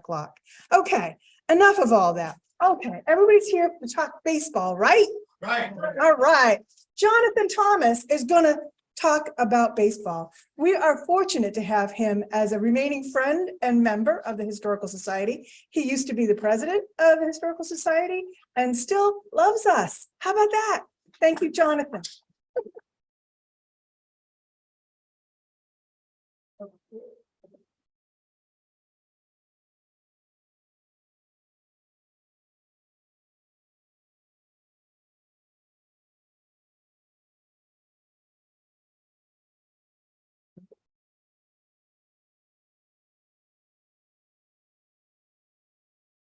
o'clock. Okay, enough of all that. Okay, everybody's here to talk baseball, right? Right. All right. Jonathan Thomas is going to talk about baseball. We are fortunate to have him as a remaining friend and member of the Historical Society. He used to be the president of the Historical Society and still loves us. How about that? Thank you, Jonathan.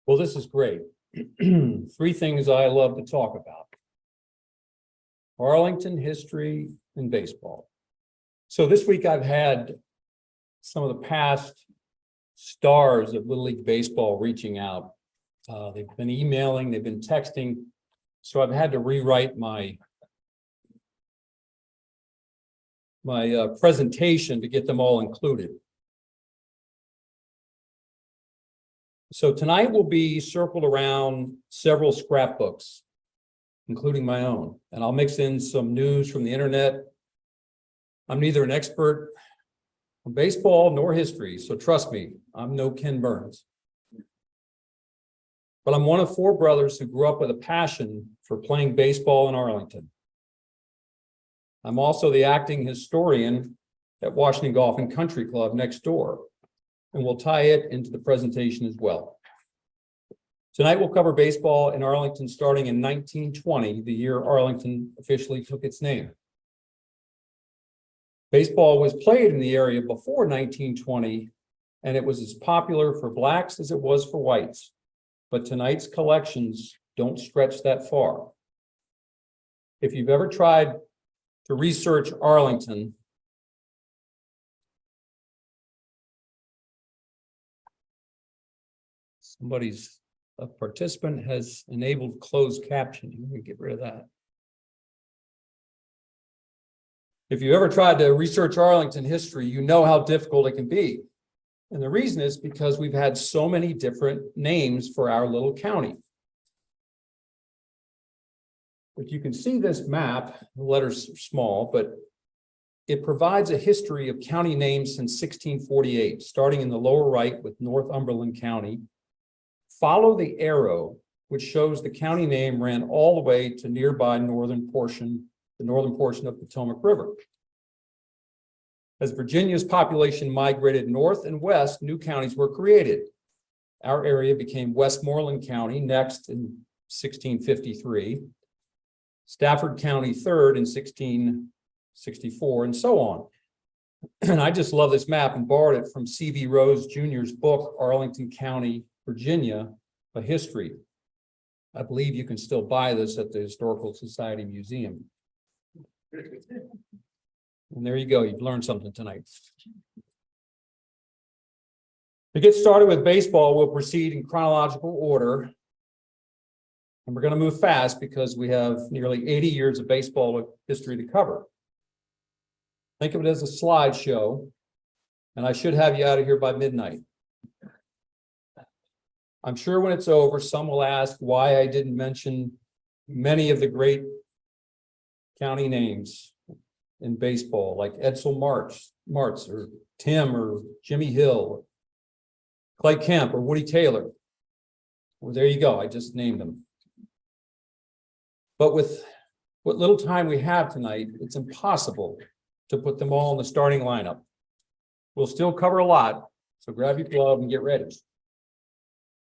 Well, this is great. Three things I love to talk about: Arlington, history, and baseball. So this week I've had some of the past stars of Little League Baseball reaching out. They've been emailing, they've been texting. So I've had to rewrite my presentation to get them all included. So tonight will be circled around several scrapbooks, including my own, and I'll mix in some news from the internet. I'm neither an expert on baseball nor history, so trust me, I'm no Ken Burns. But I'm one of four brothers who grew up with a passion for playing baseball in Arlington. I'm also the acting historian at Washington Golf and Country Club next door, and we'll tie it into the presentation as well. Tonight we'll cover baseball in Arlington starting in 1920, the year Arlington officially took its name. Baseball was played in the area before 1920, and it was as popular for blacks as it was for whites. But tonight's collections don't stretch that far. If you've ever tried to research Arlington, a participant has enabled closed captioning. Let me get rid of that. If you ever tried to research Arlington history, you know how difficult it can be. And the reason is because we've had so many different names for our little county. If you can see this map, the letters are small, but it provides a history of county names since 1648, starting in the lower right with Northumberland County. Follow the arrow, which shows the county name ran all the way to nearby the northern portion of Potomac River. As Virginia's population migrated north and west, new counties were created. Our area became Westmoreland County next in 1653, Stafford County third in 1664, and so on. And I just love this map and borrowed it from C.V. Rose Jr.'s book, Arlington County, Virginia, A History. I believe you can still buy this at the Historical Society Museum. And there you go, you've learned something tonight. To get started with baseball, we'll proceed in chronological order. And we're going to move fast because we have nearly 80 years of baseball history to cover. Think of it as a slideshow, and I should have you out of here by midnight. I'm sure when it's over, some will ask why I didn't mention many of the great county names in baseball, like Edsel Martz, or Tim, or Jimmy Hill, Clay Kemp, or Woody Taylor. Well, there you go. I just named them. But with what little time we have tonight, it's impossible to put them all in the starting lineup. We'll still cover a lot, so grab your glove and get ready.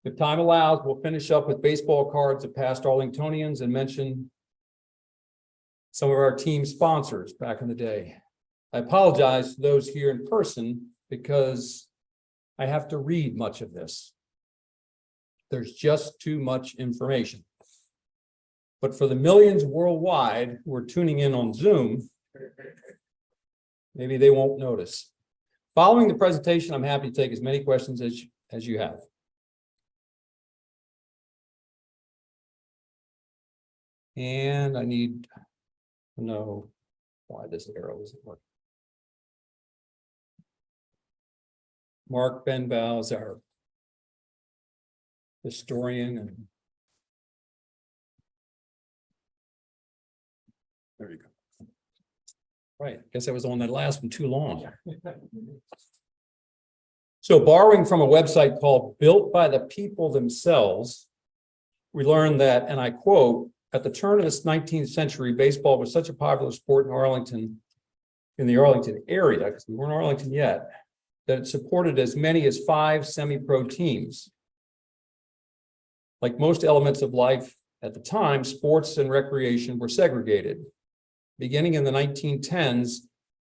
If time allows, we'll finish up with baseball cards of past Arlingtonians and mention some of our team sponsors back in the day. I apologize to those here in person because I have to read much of this. There's just too much information. But for the millions worldwide who are tuning in on Zoom, maybe they won't notice. Following the presentation, I'm happy to take as many questions as you have. And I need to know why this arrow isn't working. Mark Benbow is our historian and. There you go. Right, guess I was on that last one too long. So borrowing from a website called Built by the People Themselves, we learned that, and I quote, at the turn of this 19th century, baseball was such a popular sport in Arlington, in the Arlington area, because we weren't in Arlington yet, that it supported as many as 5 semi-pro teams. Like most elements of life at the time, sports and recreation were segregated. Beginning in the 1910s,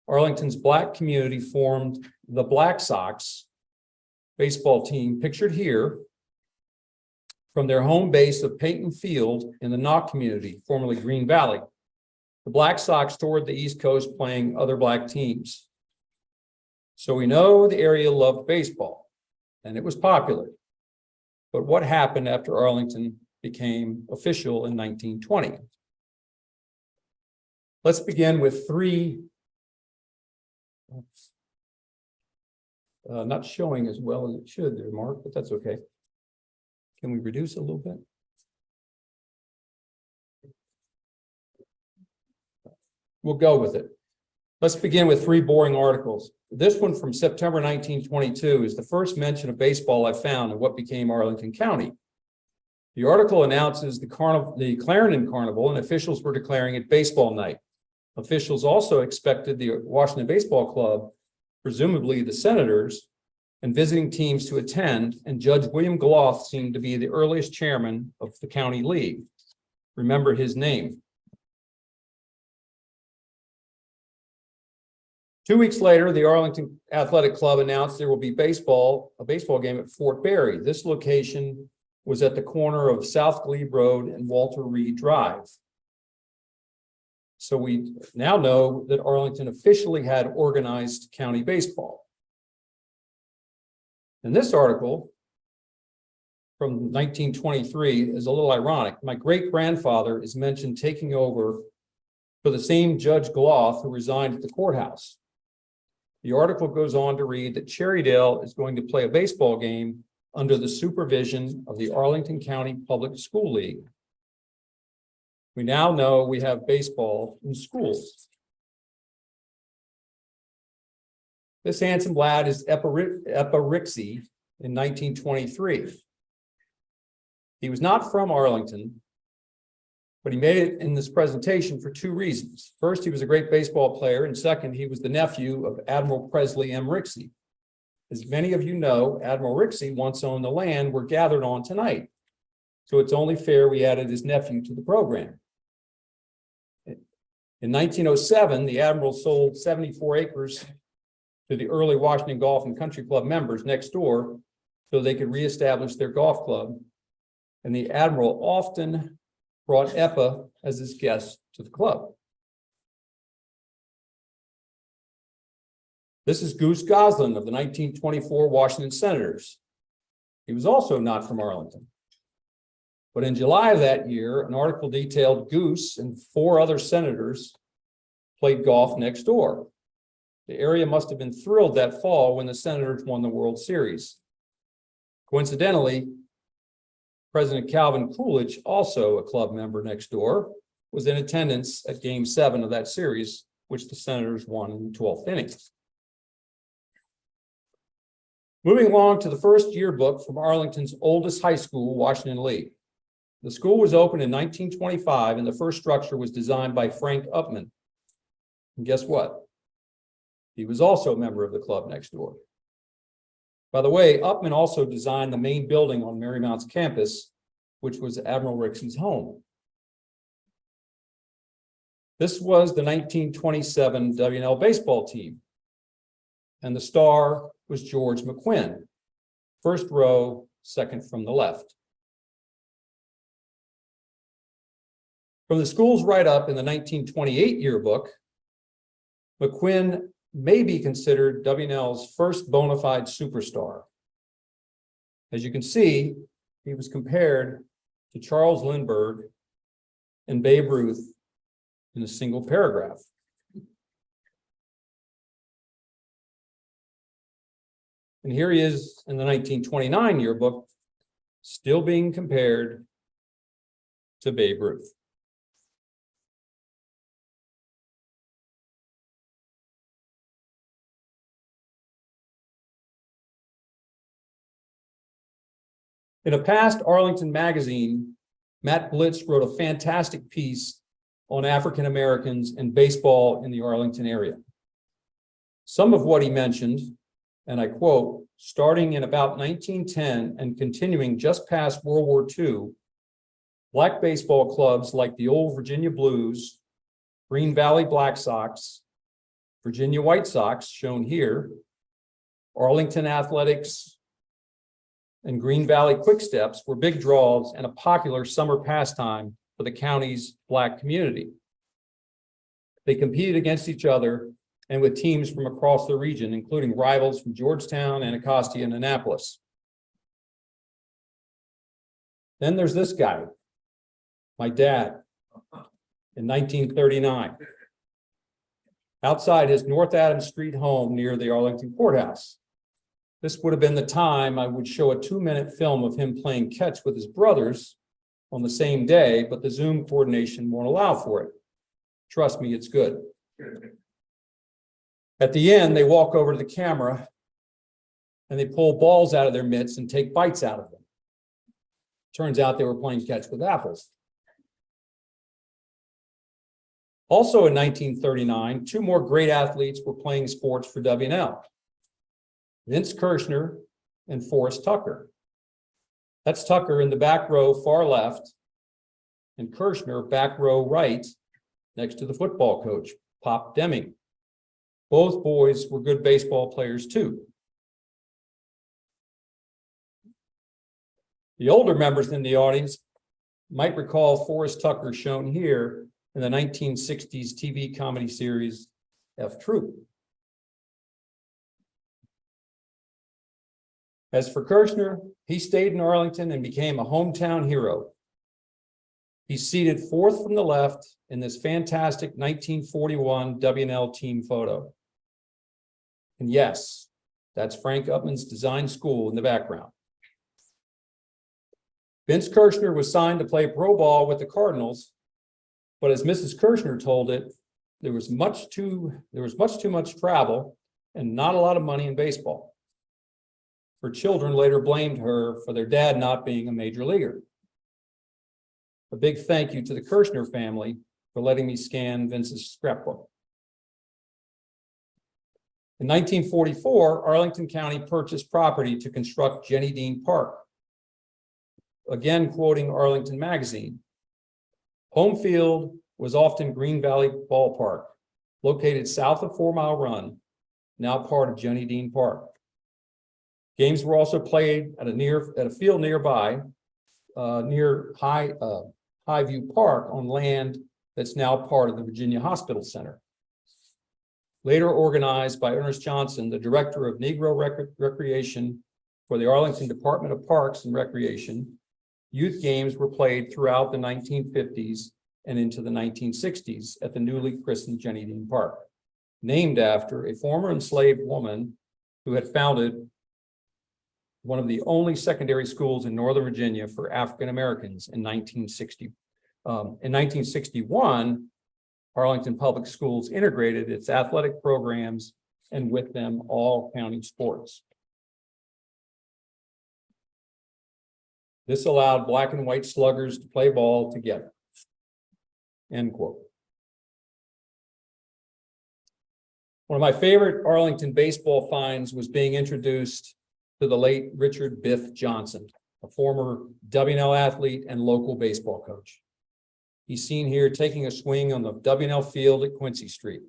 Arlington's Black community formed the Black Sox baseball team, pictured here, from their home base of Peyton Field in the Knock community, formerly Green Valley. The Black Sox toured the East Coast playing other Black teams. So we know the area loved baseball, and it was popular. But what happened after Arlington became official in 1920? Let's begin with 3. Not showing as well as it should there, Mark, but that's okay. Can we reduce a little bit? We'll go with it. Let's begin with 3 boring articles. This one from September 1922 is the first mention of baseball I found in what became Arlington County. The article announces the Clarendon Carnival, and officials were declaring it baseball night. Officials also expected the Washington Baseball Club, presumably the Senators, and visiting teams to attend, and Judge William Gloth seemed to be the earliest chairman of the county league. Remember his name. 2 weeks later, the Arlington Athletic Club announced there will be a baseball game at Fort Berry. This location was at the corner of South Glebe Road and Walter Reed Drive. So we now know that Arlington officially had organized county baseball. And this article from 1923 is a little ironic. My great-grandfather is mentioned taking over for the same Judge Gloth who resigned at the courthouse. The article goes on to read that Cherrydale is going to play a baseball game under the supervision of the Arlington County Public School League. We now know we have baseball in schools. This handsome lad is Eppa Rixey in 1923. He was not from Arlington, but he made it in this presentation for 2 reasons. First, he was a great baseball player, and second, he was the nephew of Admiral Presley M. Rixey. As many of you know, Admiral Rixey once owned the land we're gathered on tonight, so it's only fair we added his nephew to the program. In 1907, the Admiral sold 74 acres to the early Washington Golf and Country Club members next door so they could reestablish their golf club. And the Admiral often brought Eppa as his guest to the club. This is Goose Goslin of the 1924 Washington Senators. He was also not from Arlington. But in July of that year, an article detailed Goose and 4 other senators played golf next door. The area must have been thrilled that fall when the Senators won the World Series. Coincidentally, President Calvin Coolidge, also a club member next door, was in attendance at Game 7 of that series, which the Senators won in the 12th inning. Moving along to the first yearbook from Arlington's oldest high school, Washington Lee. The school was opened in 1925, and the first structure was designed by Frank Upman. And guess what? He was also a member of the club next door. By the way, Upman also designed the main building on Marymount's campus, which was Admiral Rixey's home. This was the 1927 W&L baseball team, and the star was George McQuinn, first row, second from the left. From the school's write-up in the 1928 yearbook, McQuinn may be considered W&L's first bona fide superstar. As you can see, he was compared to Charles Lindbergh and Babe Ruth in a single paragraph. And here he is in the 1929 yearbook, still being compared to Babe Ruth. In a past Arlington magazine, Matt Blitz wrote a fantastic piece on African Americans and baseball in the Arlington area. Some of what he mentioned, and I quote, starting in about 1910 and continuing just past World War II, Black baseball clubs like the old Virginia Blues, Green Valley Black Sox, Virginia White Sox, shown here, Arlington Athletics, and Green Valley Quick Steps were big draws and a popular summer pastime for the county's Black community. They competed against each other and with teams from across the region, including rivals from Georgetown, Anacostia, and Annapolis. Then there's this guy, my dad, in 1939, outside his North Adams Street home near the Arlington Courthouse. This would have been the time I would show a 2-minute film of him playing catch with his brothers on the same day, but the Zoom coordination won't allow for it. Trust me, it's good. At the end, they walk over to the camera and they pull balls out of their mitts and take bites out of them. Turns out they were playing catch with apples. Also in 1939, 2 more great athletes were playing sports for W&L. Vince Kirshner and Forrest Tucker. That's Tucker in the back row, far left, and Kirshner back row right, next to the football coach, Pop Deming. Both boys were good baseball players too. The older members in the audience might recall Forrest Tucker, shown here in the 1960s TV comedy series F Troop. As for Kirshner, he stayed in Arlington and became a hometown hero. He's seated 4th from the left in this fantastic 1941 W&L team photo. And yes, that's Frank Upman's design school in the background. Vince Kirshner was signed to play pro ball with the Cardinals, but as Mrs. Kirshner told it, there was much too much travel and not a lot of money in baseball. Her children later blamed her for their dad not being a major leaguer. A big thank you to the Kirshner family for letting me scan Vince's scrapbook. In 1944, Arlington County purchased property to construct Jenny Dean Park. Again, quoting Arlington Magazine, home field was often Green Valley Ballpark, located south of 4 Mile Run, now part of Jenny Dean Park. Games were also played at a field nearby, near Highview Park on land that's now part of the Virginia Hospital Center. Later organized by Ernest Johnson, the director of Negro Recreation for the Arlington Department of Parks and Recreation, youth games were played throughout the 1950s and into the 1960s at the newly christened Jenny Dean Park, named after a former enslaved woman who had founded one of the only secondary schools in Northern Virginia for African Americans in 1960. In 1961, Arlington Public Schools integrated its athletic programs and with them all county sports. This allowed Black and white sluggers to play ball together. End quote. One of my favorite Arlington baseball finds was being introduced to the late Richard Biff Johnson, a former W&L athlete and local baseball coach. He's seen here taking a swing on the W&L field at Quincy Street.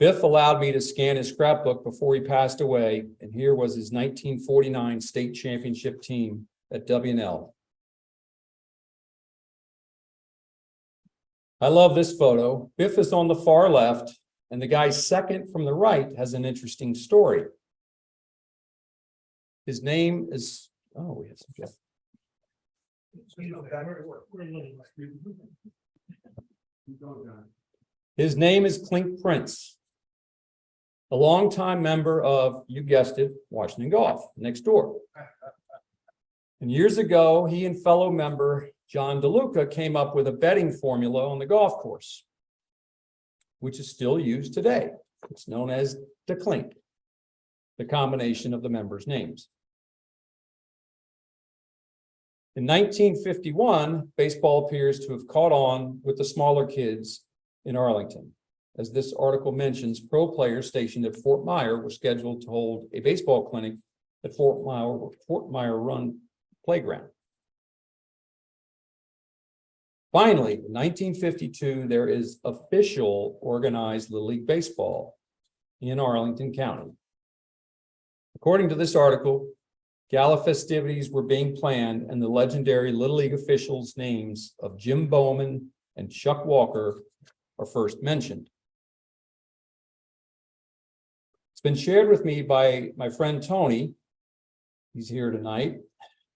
Biff allowed me to scan his scrapbook before he passed away, and here was his 1949 state championship team at W&L. I love this photo. Biff is on the far left, and the guy second from the right has an interesting story. His name is, oh, we have some Jeff. His name is Clink Prince, a longtime member of, you guessed it, Washington Golf, next door. And years ago, he and fellow member John DeLuca came up with a betting formula on the golf course, which is still used today. It's known as the clink, the combination of the members' names. In 1951, baseball appears to have caught on with the smaller kids in Arlington. As this article mentions, pro players stationed at Fort Myer were scheduled to hold a baseball clinic at Fort Myer Run Playground. Finally, in 1952, there is official organized Little League Baseball in Arlington County. According to this article, gala festivities were being planned and the legendary Little League officials' names of Jim Bowman and Chuck Walker are first mentioned. It's been shared with me by my friend Tony, he's here tonight,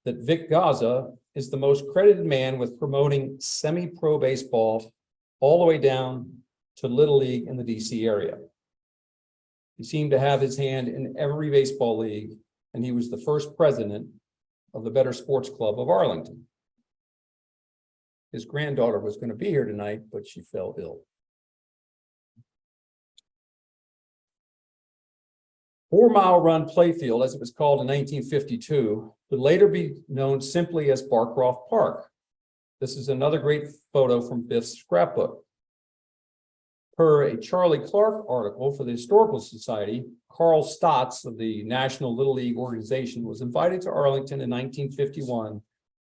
that Vic Gaza is the most credited man with promoting semi-pro baseball all the way down to Little League in the DC area. He seemed to have his hand in every baseball league, and he was the first president of the Better Sports Club of Arlington. His granddaughter was going to be here tonight, but she fell ill. 4 Mile Run Playfield, as it was called in 1952, would later be known simply as Barcroft Park. This is another great photo from Biff's scrapbook. Per a Charlie Clark article for the Historical Society, Carl Stotts of the National Little League organization was invited to Arlington in 1951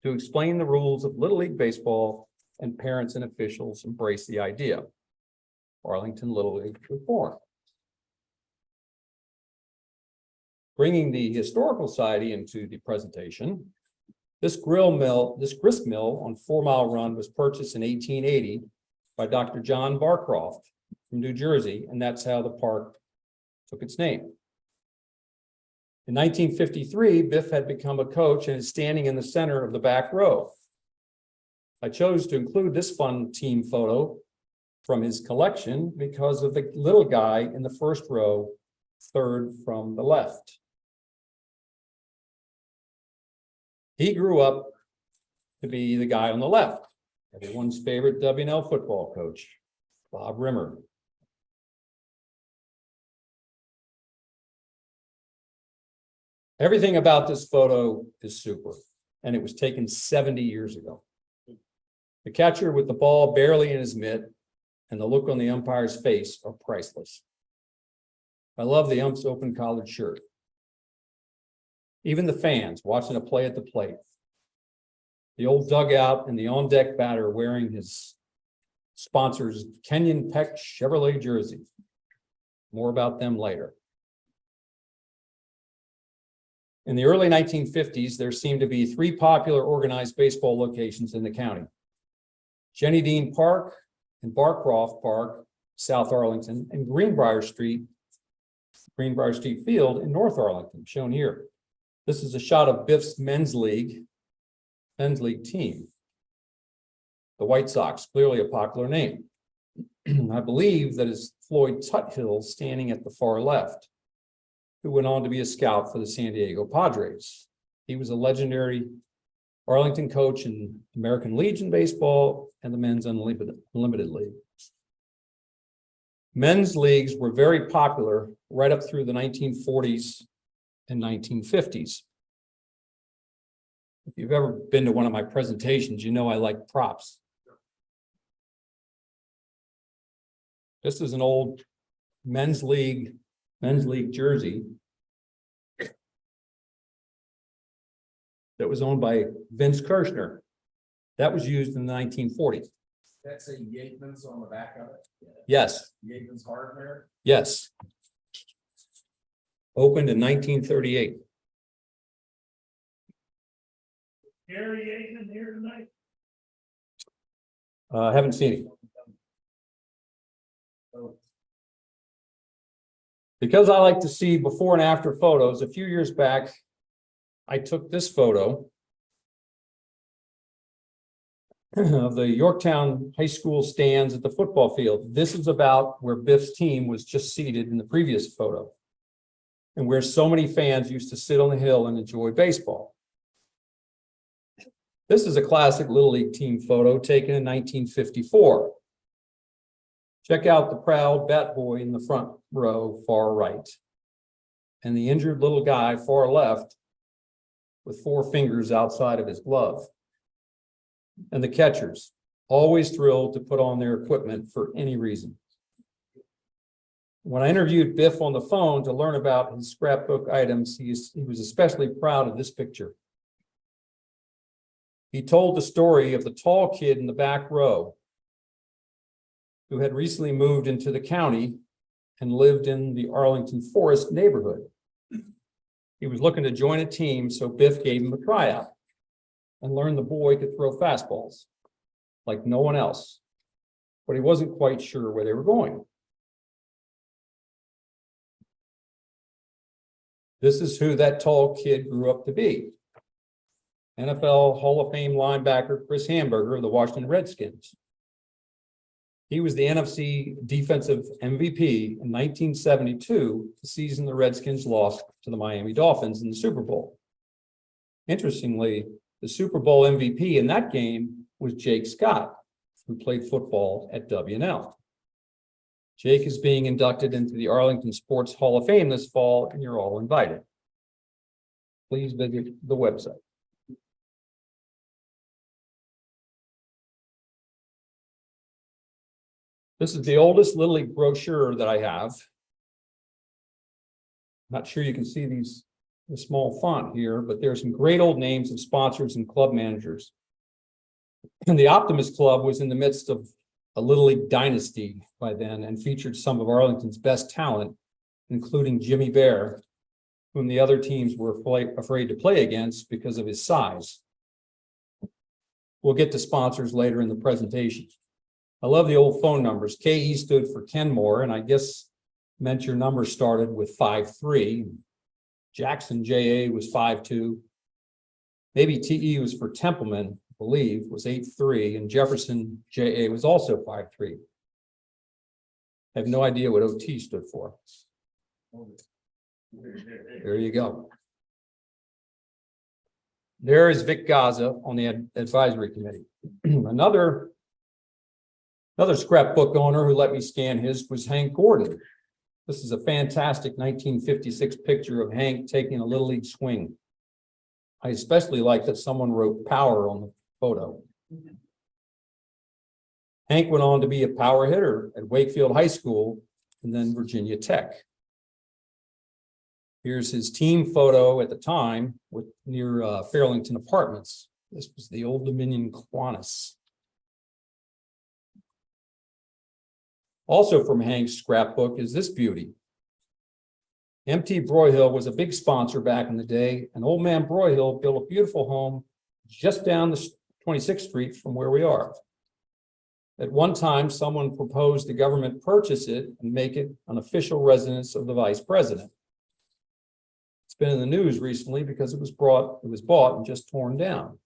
to explain the rules of Little League baseball, and parents and officials embraced the idea. Arlington Little League was born. Bringing the Historical Society into the presentation, this grist mill on 4 Mile Run was purchased in 1880 by Dr. John Barcroft from New Jersey, and that's how the park took its name. In 1953, Biff had become a coach and is standing in the center of the back row. I chose to include this fun team photo from his collection because of the little guy in the first row, third from the left. He grew up to be the guy on the left, everyone's favorite W&L football coach, Bob Rimmer. Everything about this photo is super, and it was taken 70 years ago. The catcher with the ball barely in his mitt and the look on the umpire's face are priceless. I love the ump's open collared shirt. Even the fans watching a play at the plate. The old dugout and the on-deck batter wearing his sponsor's Kenyon Peck Chevrolet jersey. More about them later. In the early 1950s, there seemed to be 3 popular organized baseball locations in the county. Jenny Dean Park and Barcroft Park, South Arlington, and Greenbrier Street Field in North Arlington, shown here. This is a shot of Biff's men's league team. The White Sox, clearly a popular name. I believe that is Floyd Tuthill standing at the far left, who went on to be a scout for the San Diego Padres. He was a legendary Arlington coach in American Legion Baseball and the Men's Unlimited League. Men's leagues were very popular right up through the 1940s and 1950s. If you've ever been to one of my presentations, you know I like props. This is an old men's league jersey that was owned by Vince Kirshner. That was used in the 1940s. That's a Yateman's on the back of it? Yes. Yateman's hardware? Yes. Opened in 1938. Gary Yateman here tonight? Haven't seen it. Because I like to see before and after photos, a few years back, I took this photo of the Yorktown High School stands at the football field. This is about where Biff's team was just seated in the previous photo, and where so many fans used to sit on the hill and enjoy baseball. This is a classic Little League team photo taken in 1954. Check out the proud bat boy in the front row, far right, and the injured little guy far left with 4 fingers outside of his glove. And the catchers, always thrilled to put on their equipment for any reason. When I interviewed Biff on the phone to learn about his scrapbook items, he was especially proud of this picture. He told the story of the tall kid in the back row who had recently moved into the county and lived in the Arlington Forest neighborhood. He was looking to join a team, so Biff gave him a tryout and learned the boy could throw fastballs like no one else, but he wasn't quite sure where they were going. This is who that tall kid grew up to be. NFL Hall of Fame linebacker Chris Hamburger of the Washington Redskins. He was the NFC Defensive MVP in 1972, the season the Redskins lost to the Miami Dolphins in the Super Bowl. Interestingly, the Super Bowl MVP in that game was Jake Scott, who played football at W&L. Jake is being inducted into the Arlington Sports Hall of Fame this fall, and you're all invited. Please visit the website. This is the oldest Little League brochure that I have. Not sure you can see the small font here, but there's some great old names of sponsors and club managers. And the Optimist Club was in the midst of a Little League dynasty by then and featured some of Arlington's best talent, including Jimmy Bear, whom the other teams were afraid to play against because of his size. We'll get to sponsors later in the presentation. I love the old phone numbers. KE stood for Kenmore, and I guess meant your number started with 53. Jackson JA was 52. Maybe TE was for Templeman, I believe, was 83, and Jefferson JA was also 53. I have no idea what OT stood for. There you go. There is Vic Gaza on the advisory committee. Another scrapbook owner who let me scan his was Hank Gordon. This is a fantastic 1956 picture of Hank taking a Little League swing. I especially like that someone wrote power on the photo. Hank went on to be a power hitter at Wakefield High School and then Virginia Tech. Here's his team photo at the time near Fairlington Apartments. This was the Old Dominion Kiwanis. Also from Hank's scrapbook is this beauty. MT Broyhill was a big sponsor back in the day, and old man Broyhill built a beautiful home just down the 26th Street from where we are. At one time, someone proposed the government purchase it and make it an official residence of the vice president. It's been in the news recently because it was bought and just torn down.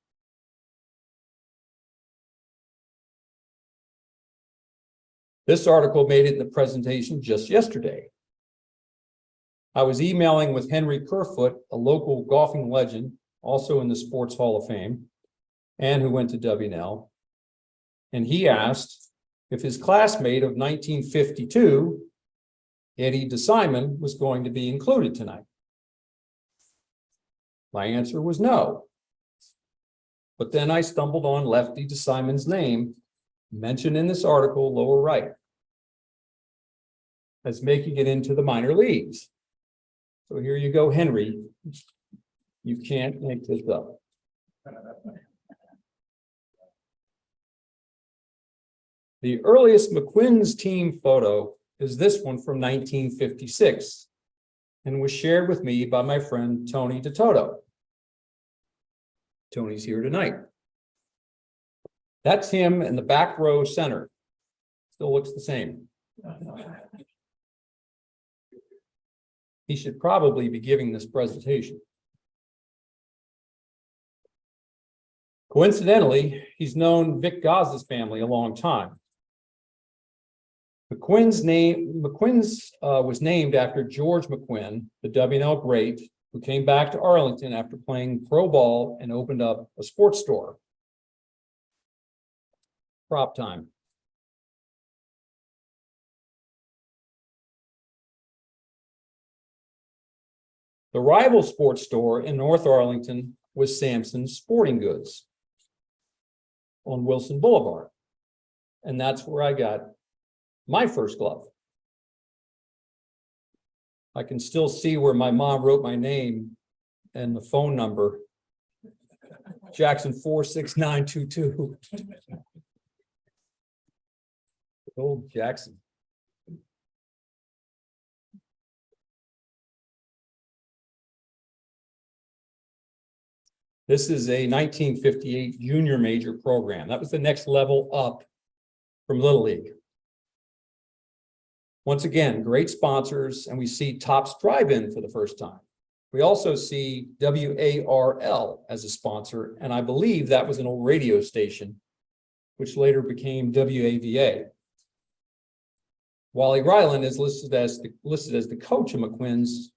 This article made it in the presentation just yesterday. I was emailing with Henry Kerfoot, a local golfing legend, also in the Sports Hall of Fame, and who went to W&L. And he asked if his classmate of 1952, Eddie DeSimon, was going to be included tonight. My answer was no. But then I stumbled on Lefty DeSimon's name, mentioned in this article, lower right, as making it into the minor leagues. So here you go, Henry. You can't make this up. The earliest McQuinn's team photo is this one from 1956 and was shared with me by my friend Tony DeToto. Tony's here tonight. That's him in the back row center. Still looks the same. He should probably be giving this presentation. Coincidentally, he's known Vic Gaza's family a long time. McQuinn's was named after George McQuinn, the W&L great, who came back to Arlington after playing pro ball and opened up a sports store. Prop time. The rival sports store in North Arlington was Sampson's Sporting Goods on Wilson Boulevard. And that's where I got my first glove. I can still see where my mom wrote my name and the phone number. Jackson 46922. Old Jackson. This is a 1958 junior major program. That was the next level up from Little League. Once again, great sponsors, and we see Tops Drive-In for the first time. We also see WARL as a sponsor, and I believe that was an old radio station, which later became WAVA. Wally Ryland is listed as the coach of McQuinn's,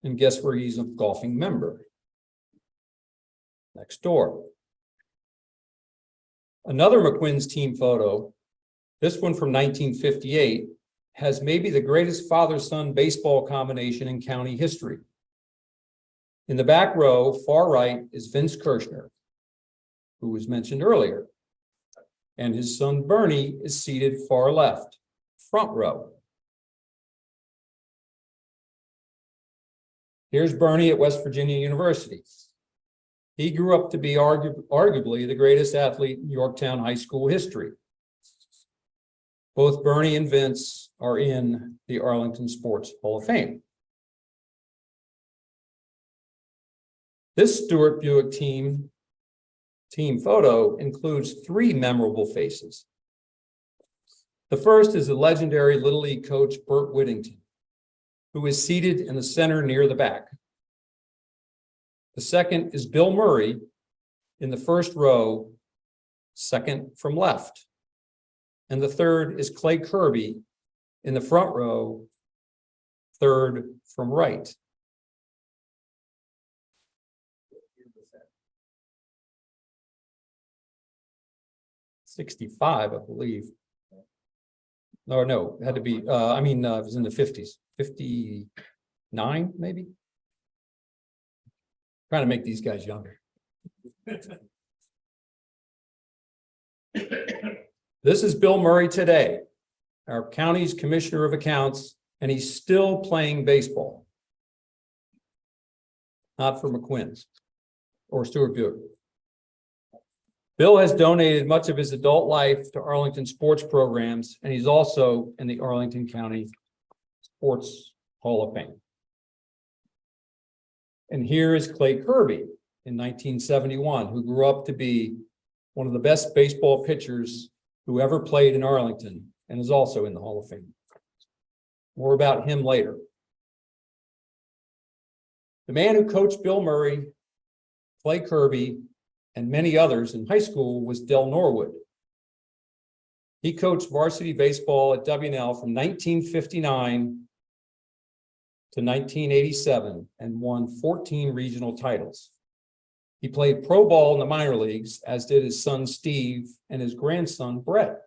and guess where he's a golfing member? Next door. Another McQuinn's team photo, this one from 1958, has maybe the greatest father-son baseball combination in county history. In the back row, far right, is Vince Kirshner, who was mentioned earlier. And his son Bernie is seated far left, front row. Here's Bernie at West Virginia University. He grew up to be arguably the greatest athlete in Yorktown High School history. Both Bernie and Vince are in the Arlington Sports Hall of Fame. This Stuart Buick team photo includes three memorable faces. The first is the legendary Little League coach Burt Whittington, who is seated in the center near the back. The second is Bill Murray in the first row, second from left. And the third is Clay Kirby in the front row, third from right. '65, I believe. No, it had to be, it was in the 50s, 59, maybe? Trying to make these guys younger. This is Bill Murray today, our county's commissioner of accounts, and he's still playing baseball. Not for McQuinn's or Stuart Buick. Bill has donated much of his adult life to Arlington sports programs, and he's also in the Arlington County Sports Hall of Fame. And here is Clay Kirby in 1971, who grew up to be one of the best baseball pitchers who ever played in Arlington and is also in the Hall of Fame. More about him later. The man who coached Bill Murray, Clay Kirby, and many others in high school was Del Norwood. He coached varsity baseball at W&L from 1959 to 1987 and won 14 regional titles. He played pro ball in the minor leagues, as did his son Steve and his grandson Brett.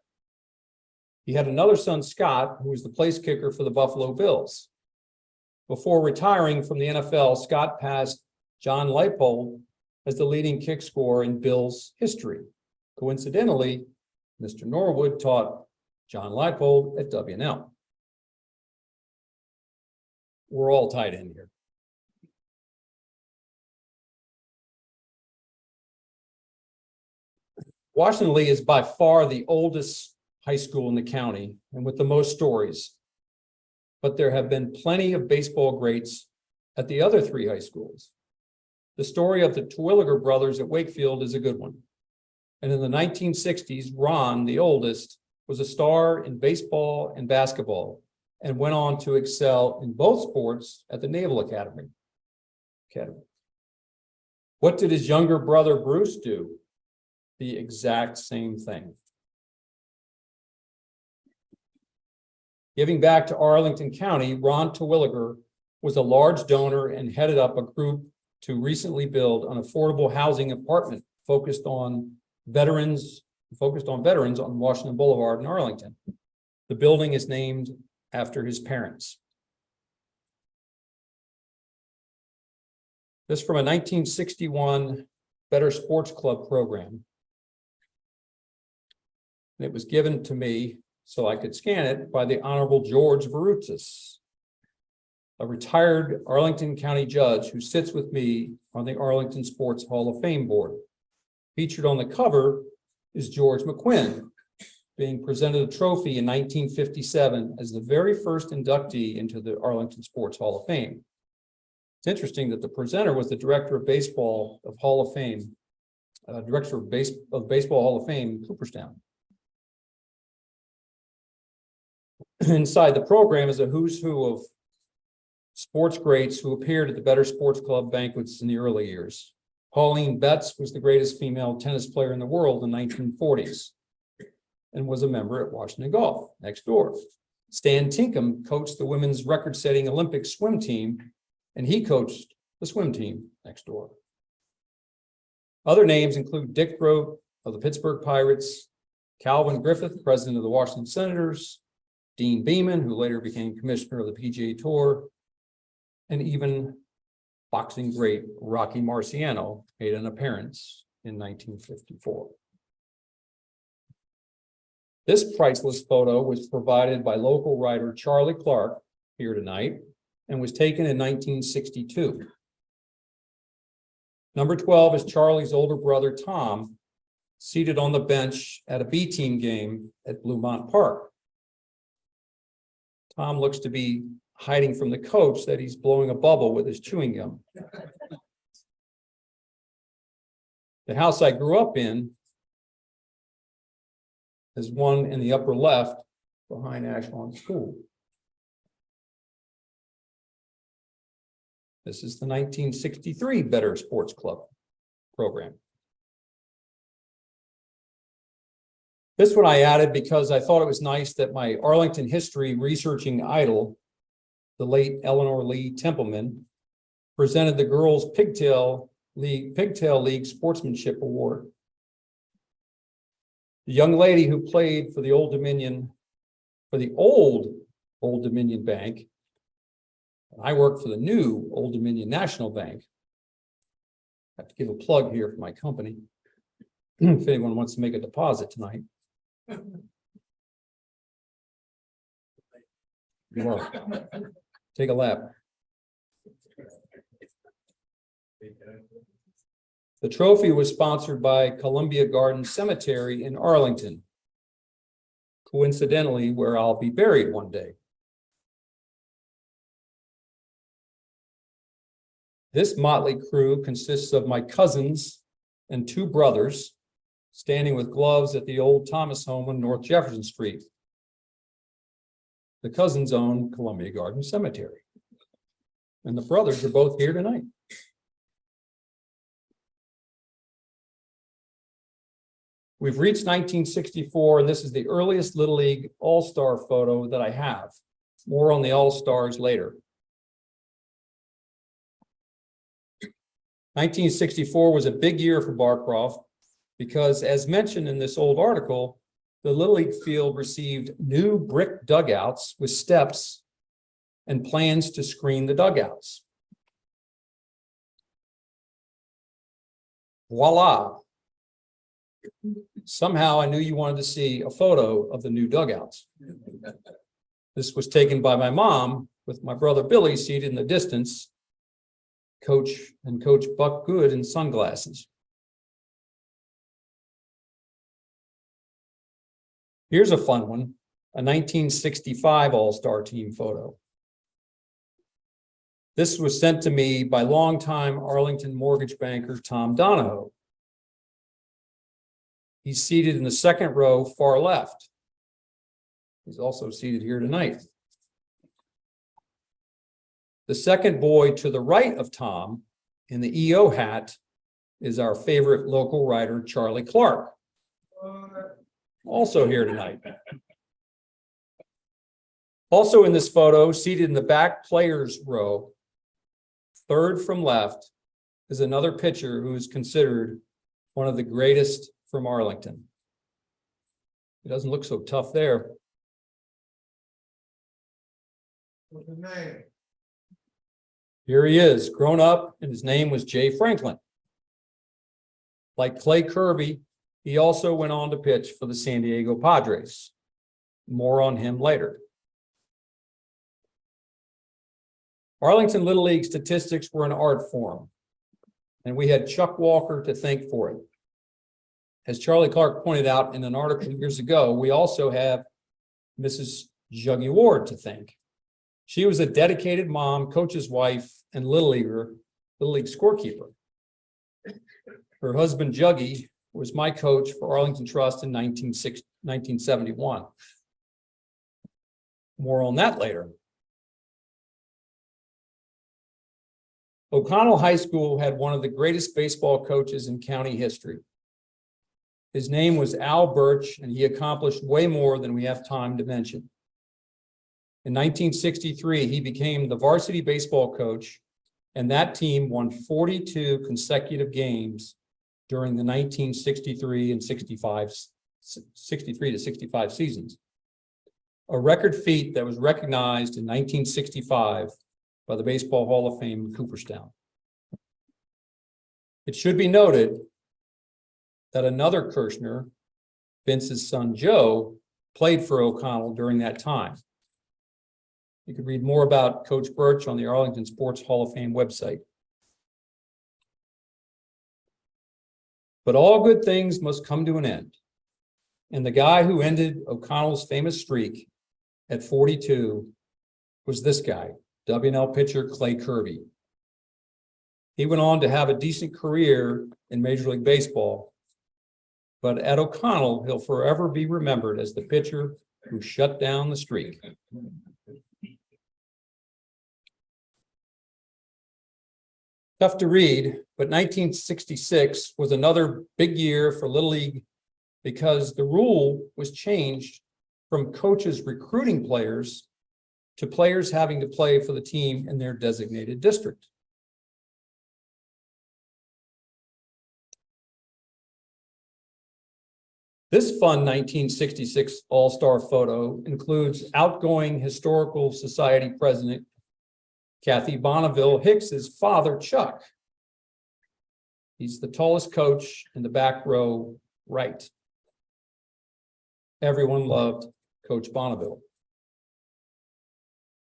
He had another son, Scott, who was the place kicker for the Buffalo Bills. Before retiring from the NFL, Scott passed John Leipold as the leading kick scorer in Bills history. Coincidentally, Mr. Norwood taught John Leipold at W&L. We're all tied in here. Washington Lee is by far the oldest high school in the county and with the most stories, but there have been plenty of baseball greats at the other three high schools. The story of the Terwilliger brothers at Wakefield is a good one. And in the 1960s, Ron, the oldest, was a star in baseball and basketball and went on to excel in both sports at the Naval Academy. What did his younger brother Bruce do? The exact same thing. Giving back to Arlington County, Ron Terwilliger was a large donor and headed up a group to recently build an affordable housing apartment focused on veterans focused on veterans on Washington Boulevard in Arlington. The building is named after his parents. This from a 1961 Better Sports Club program. And it was given to me so I could scan it by the Honorable George Varoutzis, a retired Arlington County judge who sits with me on the Arlington Sports Hall of Fame board. Featured on the cover is George McQuinn, being presented a trophy in 1957 as the very first inductee into the Arlington Sports Hall of Fame. It's interesting that the presenter was the director of baseball of Hall of Fame, director of Baseball Hall of Fame in Cooperstown. Inside the program is a who's who of sports greats who appeared at the Better Sports Club banquets in the early years. Pauline Betts was the greatest female tennis player in the world in the 1940s and was a member at Washington Golf next door. Stan Tinkham coached the women's record-setting Olympic swim team, and he coached the swim team next door. Other names include Dick Grote of the Pittsburgh Pirates, Calvin Griffith, president of the Washington Senators, Dean Beeman, who later became commissioner of the PGA Tour, and even boxing great Rocky Marciano made an appearance in 1954. This priceless photo was provided by local writer Charlie Clark here tonight and was taken in 1962. Number 12 is Charlie's older brother, Tom, seated on the bench at a B team game at Bluemont Park. Tom looks to be hiding from the coach that he's blowing a bubble with his chewing gum. The house I grew up in is one in the upper left behind Ashland School. This is the 1963 Better Sports Club program. This one I added because I thought it was nice that my Arlington history researching idol, the late Eleanor Lee Templeman, presented the girls' Pigtail League Sportsmanship Award. The young lady who played for the Old Dominion Bank, and I worked for the new Old Dominion National Bank. I have to give a plug here for my company. If anyone wants to make a deposit tonight. You're welcome. Take a lap. The trophy was sponsored by Columbia Garden Cemetery in Arlington, coincidentally, where I'll be buried one day. This motley crew consists of my cousins and two brothers standing with gloves at the old Thomas home on North Jefferson Street. The cousins own Columbia Garden Cemetery. And the brothers are both here tonight. We've reached 1964, and this is the earliest Little League All-Star photo that I have. More on the All-Stars later. 1964 was a big year for Barcroft because, as mentioned in this old article, the Little League field received new brick dugouts with steps and plans to screen the dugouts. Voila. Somehow I knew you wanted to see a photo of the new dugouts. This was taken by my mom with my brother Billy seated in the distance, Coach Buck Good in sunglasses. Here's a fun one, a 1965 All-Star team photo. This was sent to me by longtime Arlington mortgage banker Tom Donahoe. He's seated in the second row, far left. He's also seated here tonight. The second boy to the right of Tom in the EO hat is our favorite local writer, Charlie Clark. Also here tonight. Also in this photo, seated in the back players row, third from left, is another pitcher who is considered one of the greatest from Arlington, He doesn't look so tough there. What's his name? Here he is, grown up, and his name was Jay Franklin. Like Clay Kirby, he also went on to pitch for the San Diego Padres. More on him later. Arlington Little League statistics were an art form, and we had Chuck Walker to thank for it. As Charlie Clark pointed out in an article years ago, we also have Mrs. Juggy Ward to thank. She was a dedicated mom, coach's wife, and Little League scorekeeper. Her husband, Juggy, was my coach for Arlington Trust in 1971. More on that later. O'Connell High School had one of the greatest baseball coaches in county history. His name was Al Birch, and he accomplished way more than we have time to mention. In 1963, he became the varsity baseball coach, and that team won 42 consecutive games during the 1963 and 63 to 65 seasons. A record feat that was recognized in 1965 by the Baseball Hall of Fame in Cooperstown. It should be noted that another Kirshner, Vince's son Joe, played for O'Connell during that time. You can read more about Coach Birch on the Arlington Sports Hall of Fame website. But all good things must come to an end. And the guy who ended O'Connell's famous streak at 42 was this guy, W&L pitcher Clay Kirby. He went on to have a decent career in Major League Baseball, but at O'Connell, he'll forever be remembered as the pitcher who shut down the streak. Tough to read, but 1966 was another big year for Little League because the rule was changed from coaches recruiting players to players having to play for the team in their designated district. This fun 1966 All-Star photo includes outgoing Historical Society President Kathy Bonneville Hicks's father, Chuck. He's the tallest coach in the back row right. Everyone loved Coach Bonneville.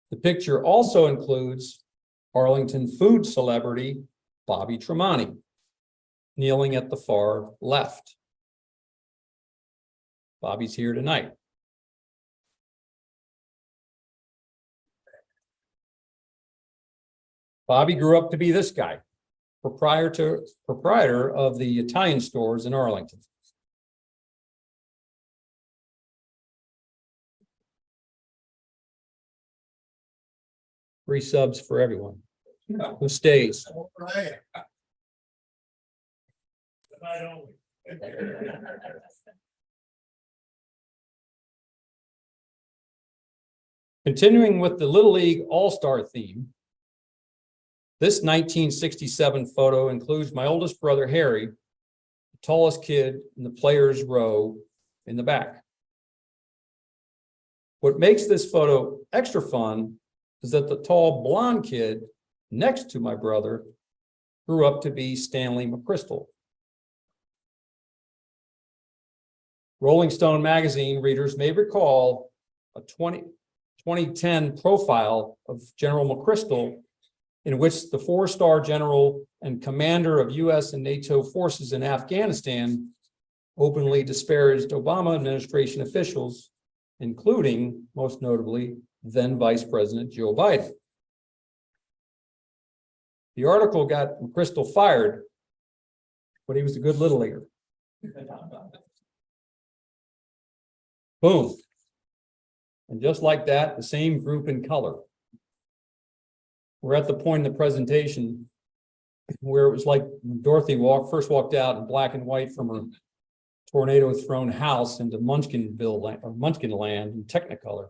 The picture also includes Arlington food celebrity Bobby Tremonti, kneeling at the far left. Bobby's here tonight. Bobby grew up to be this guy, proprietor of the Italian stores in Arlington. Free subs for everyone who stays. Continuing with the Little League All-Star theme, this 1967 photo includes my oldest brother, Harry, the tallest kid in the players' row in the back. What makes this photo extra fun is that the tall blonde kid next to my brother grew up to be Stanley McChrystal. Rolling Stone magazine readers may recall a 2010 profile of General McChrystal, in which the four-star general and commander of US and NATO forces in Afghanistan openly disparaged Obama administration officials, including, most notably, then Vice President Joe Biden. The article got McChrystal fired, but he was a good little leaguer. Boom. And just like that, the same group in color. We're at the point in the presentation where it was like Dorothy first walked out in black and white from her tornado-thrown house into Munchkinville or Munchkin land in Technicolor.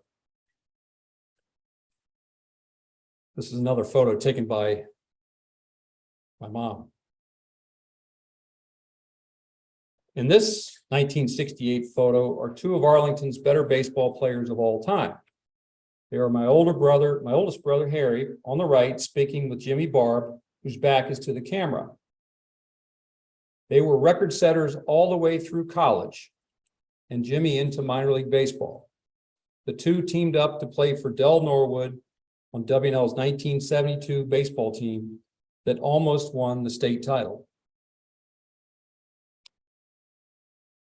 This is another photo taken by my mom. In this 1968 photo are two of Arlington's better baseball players of all time. They are my oldest brother, Harry, on the right, speaking with Jimmy Barb, whose back is to the camera. They were record setters all the way through college, and Jimmy into minor league baseball. The two teamed up to play for Del Norwood on WNL's 1972 baseball team that almost won the state title.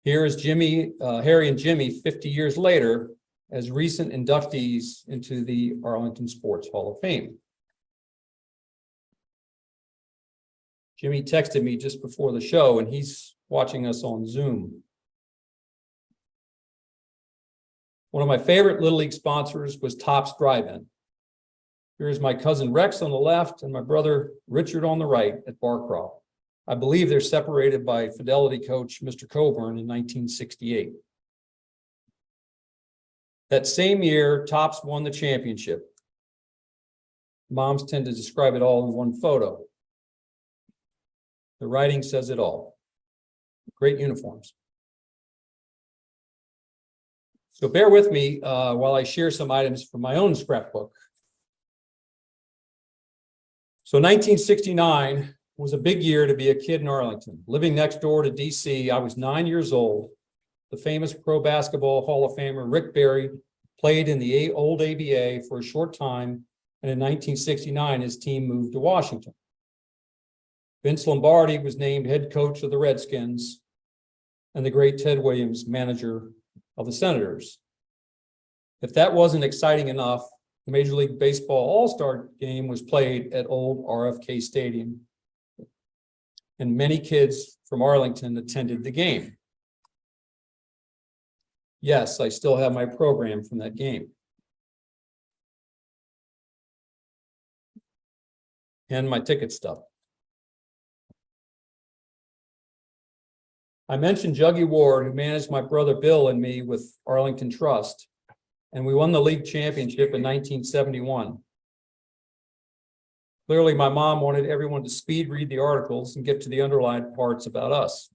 Here is Harry and Jimmy 50 years later as recent inductees into the Arlington Sports Hall of Fame. Jimmy texted me just before the show, and he's watching us on Zoom. One of my favorite Little League sponsors was Topps Drive-In. Here's my cousin Rex on the left and my brother Richard on the right at Barcroft. I believe they're separated by Fidelity coach Mr. Coburn in 1968. That same year, Topps won the championship. Moms tend to describe it all in one photo. The writing says it all. Great uniforms. So bear with me while I share some items from my own scrapbook. So 1969 was a big year to be a kid in Arlington. Living next door to DC, I was 9 years old. The famous Pro Basketball Hall of Famer Rick Barry played in the old ABA for a short time, and in 1969, his team moved to Washington. Vince Lombardi was named head coach of the Redskins, and the great Ted Williams, manager of the Senators. If that wasn't exciting enough, the Major League Baseball All-Star game was played at old RFK Stadium, and many kids from Arlington attended the game. Yes, I still have my program from that game. And my ticket stub. I mentioned Juggy Ward, who managed my brother Bill and me with Arlington Trust, and we won the league championship in 1971. Clearly, my mom wanted everyone to speed read the articles and get to the underlined parts about us.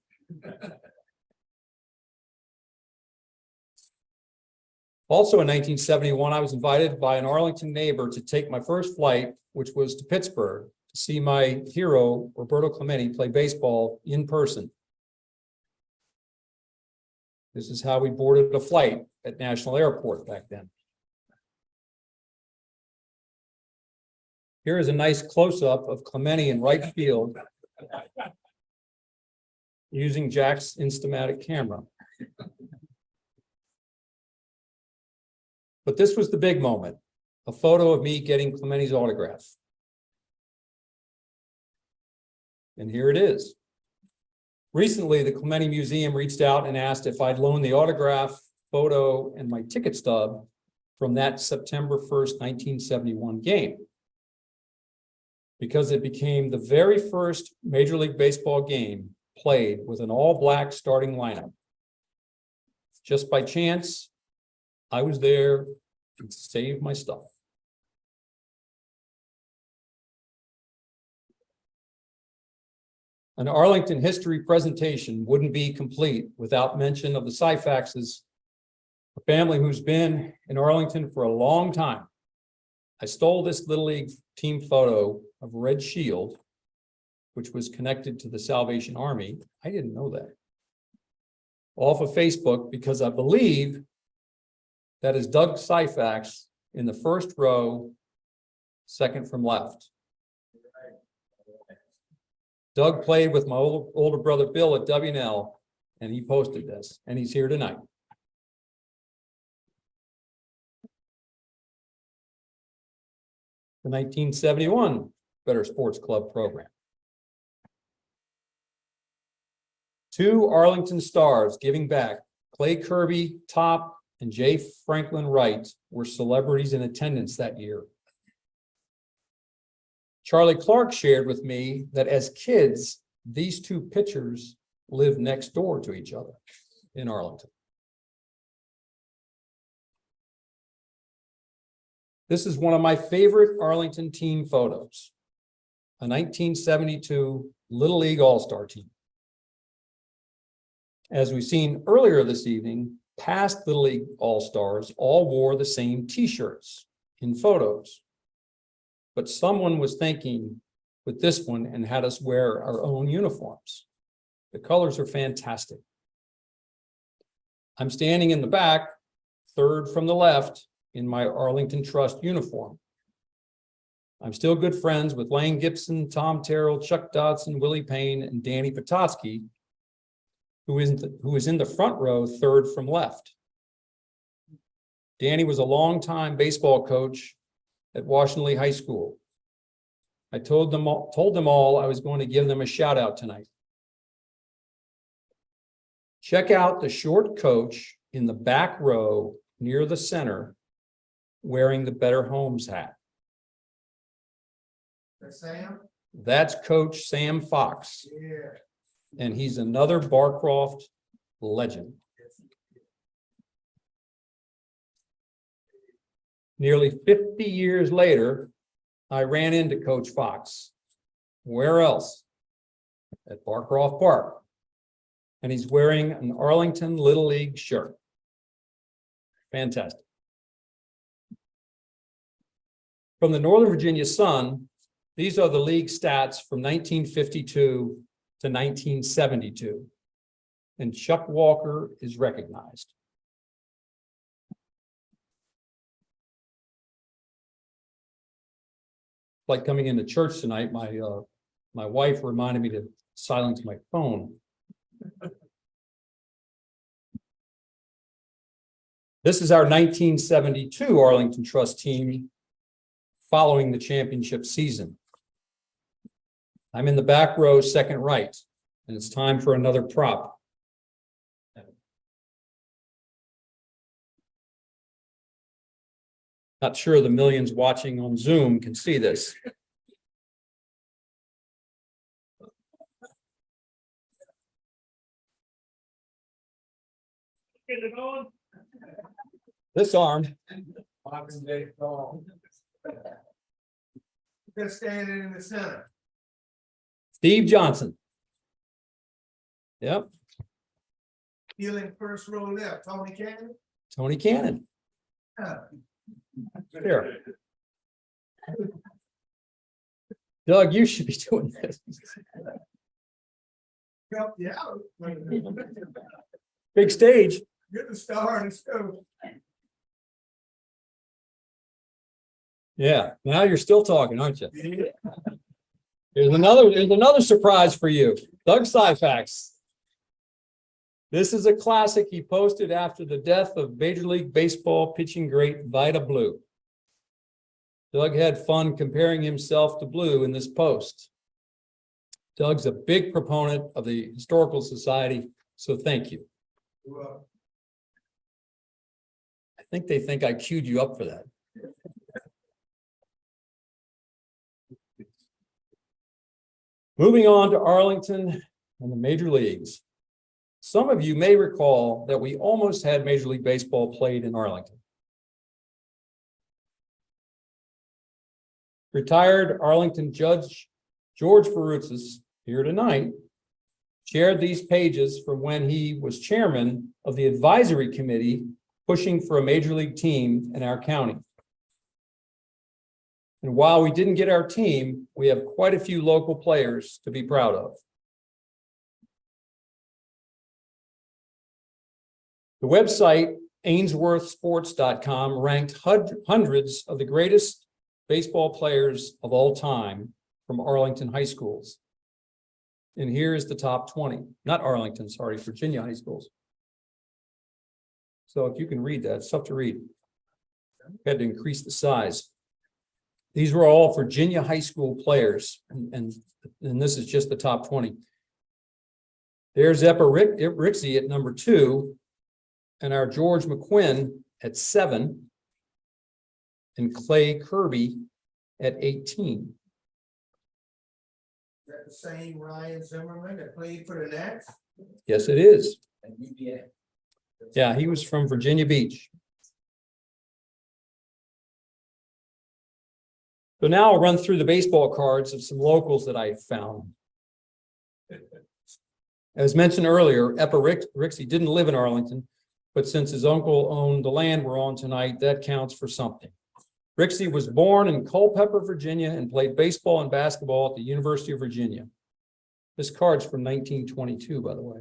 Also in 1971, I was invited by an Arlington neighbor to take my first flight, which was to Pittsburgh, to see my hero, Roberto Clemente, play baseball in person. This is how we boarded a flight at National Airport back then. Here is a nice close-up of Clemente in right field using Jack's Instamatic camera. But this was the big moment, a photo of me getting Clemente's autograph. And here it is. Recently, the Clemente Museum reached out and asked if I'd loan the autograph, photo, and my ticket stub from that September 1st, 1971 game, because it became the very first Major League Baseball game played with an all-black starting lineup. Just by chance, I was there and saved my stuff. An Arlington history presentation wouldn't be complete without mention of the Syfaxes, a family who's been in Arlington for a long time. I stole this Little League team photo of Red Shield, which was connected to the Salvation Army. I didn't know that. Off of Facebook, because I believe that is Doug Syfax in the first row, second from left. Doug played with my older brother Bill at WNL, and he posted this, and he's here tonight. The 1971 Better Sports Club program. Two Arlington stars giving back, Clay Kirby, Top, and J. Franklin Wright were celebrities in attendance that year. Charlie Clark shared with me that as kids, these two pitchers lived next door to each other in Arlington. This is one of my favorite Arlington team photos, a 1972 Little League All-Star team. As we've seen earlier this evening, past Little League All-Stars all wore the same t-shirts in photos. But someone was thinking with this one and had us wear our own uniforms. The colors are fantastic. I'm standing in the back, third from the left, in my Arlington Trust uniform. I'm still good friends with Lane Gibson, Tom Terrell, Chuck Dodson, Willie Payne, and Danny Petotsky, who is in the front row, third from left. Danny was a longtime baseball coach at Washington Lee High School. I told them all I was going to give them a shout out tonight. Check out the short coach in the back row near the center wearing the Better Homes hat. Sam? That's Coach Sam Fox. Yeah. And he's another Barcroft legend. Nearly 50 years later, I ran into Coach Fox. Where else? At Barcroft Park. And he's wearing an Arlington Little League shirt. Fantastic. From the Northern Virginia Sun, these are the league stats from 1952 to 1972. And Chuck Walker is recognized. Like coming into church tonight, my wife reminded me to silence my phone. This is our 1972 Arlington Trust team following the championship season. I'm in the back row, second right, and it's time for another prop. Not sure the millions watching on Zoom can see this. Get it on. This arm. Just standing in the center. Steve Johnson. Yep, Feeling first row left, Tony Cannon. Tony Cannon. Here. Doug, you should be doing this. Help you out. Big stage. You're the star in the show. Yeah, now you're still talking, aren't you? There's another surprise for you. Doug Syfax. This is a classic he posted after the death of Major League Baseball pitching great Vida Blue. Doug had fun comparing himself to Blue in this post. Doug's a big proponent of the Historical Society, so thank you. I think they think I queued you up for that. Moving on to Arlington and the major leagues. Some of you may recall that we almost had Major League Baseball played in Arlington. Retired Arlington Judge George Ferrutzis, here tonight, shared these pages from when he was chairman of the advisory committee pushing for a major league team in our county. And while we didn't get our team, we have quite a few local players to be proud of. The website ainsworthsports.com ranked hundreds of the greatest baseball players of all time from Arlington high schools. And here is the top 20, not Arlington, sorry, Virginia high schools. So if you can read that, it's tough to read. Had to increase the size. These were all Virginia high school players, and this is just the top 20. There's Eppa Rixey at number 2, and our George McQuinn at 7, and Clay Kirby at 18. Is that the same Ryan Zimmerman that played for the Nats? Yes, it is. Yeah, he was from Virginia Beach. So now I'll run through the baseball cards of some locals that I found. As mentioned earlier, Rixey didn't live in Arlington, but since his uncle owned the land we're on tonight, that counts for something. Rixey was born in Culpeper, Virginia, and played baseball and basketball at the University of Virginia. This card's from 1922, by the way.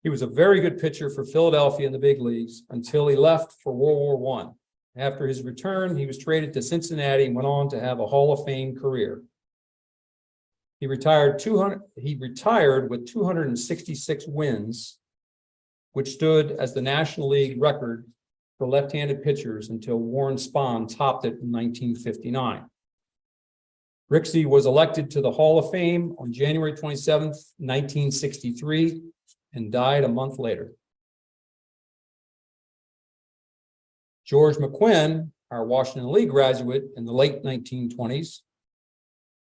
He was a very good pitcher for Philadelphia in the big leagues until he left for World War I. After his return, he was traded to Cincinnati and went on to have a Hall of Fame career. He retired with 266 wins, which stood as the National League record for left-handed pitchers until Warren Spahn topped it in 1959. Rixey was elected to the Hall of Fame on January 27th, 1963, and died a month later. George McQuinn, our Washington League graduate in the late 1920s,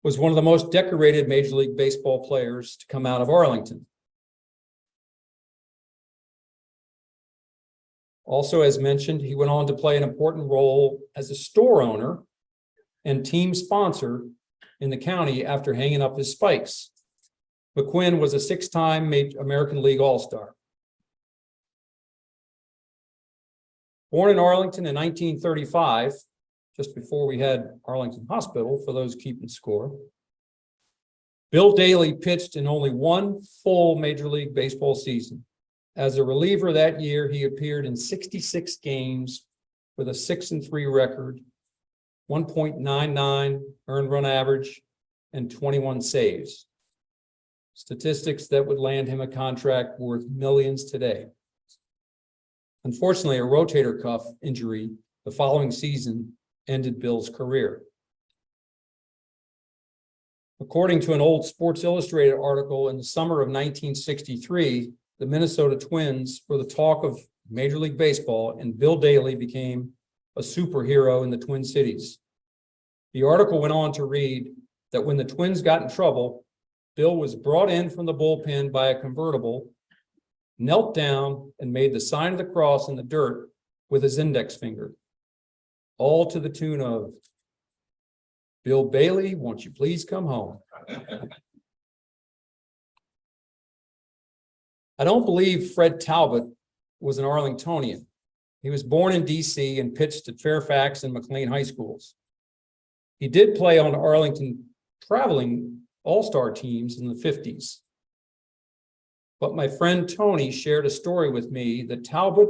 was one of the most decorated Major League Baseball players to come out of Arlington. Also, as mentioned, he went on to play an important role as a store owner and team sponsor in the county after hanging up his spikes. McQuinn was a six-time American League All-Star. Born in Arlington in 1935, just before we had Arlington Hospital, for those keeping score, Bill Daly pitched in only one full Major League Baseball season. As a reliever that year, he appeared in 66 games with a 6-3 record, 1.99 earned run average, and 21 saves. Statistics that would land him a contract worth millions today. Unfortunately, a rotator cuff injury the following season ended Bill's career. According to an old Sports Illustrated article in the summer of 1963, the Minnesota Twins were the talk of Major League Baseball, and Bill Daly became a superhero in the Twin Cities. The article went on to read that when the Twins got in trouble, Bill was brought in from the bullpen by a convertible, knelt down, and made the sign of the cross in the dirt with his index finger, all to the tune of, "Bill Bailey, won't you please come home?" I don't believe Fred Talbot was an Arlingtonian. He was born in DC and pitched at Fairfax and McLean high schools. He did play on Arlington traveling all-star teams in the 50s. But my friend Tony shared a story with me that Talbot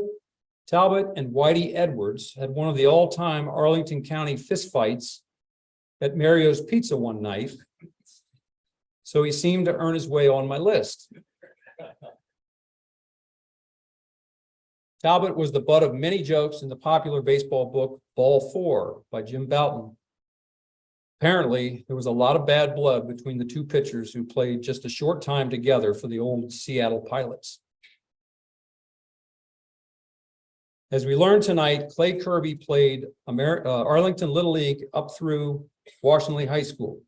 and Whitey Edwards had one of the all-time Arlington County fistfights at Mario's Pizza one night. So he seemed to earn his way on my list. Talbot was the butt of many jokes in the popular baseball book Ball 4 by Jim Bouton. Apparently, there was a lot of bad blood between the two pitchers who played just a short time together for the old Seattle Pilots. As we learned tonight, Clay Kirby played Arlington Little League up through Washington Lee High School.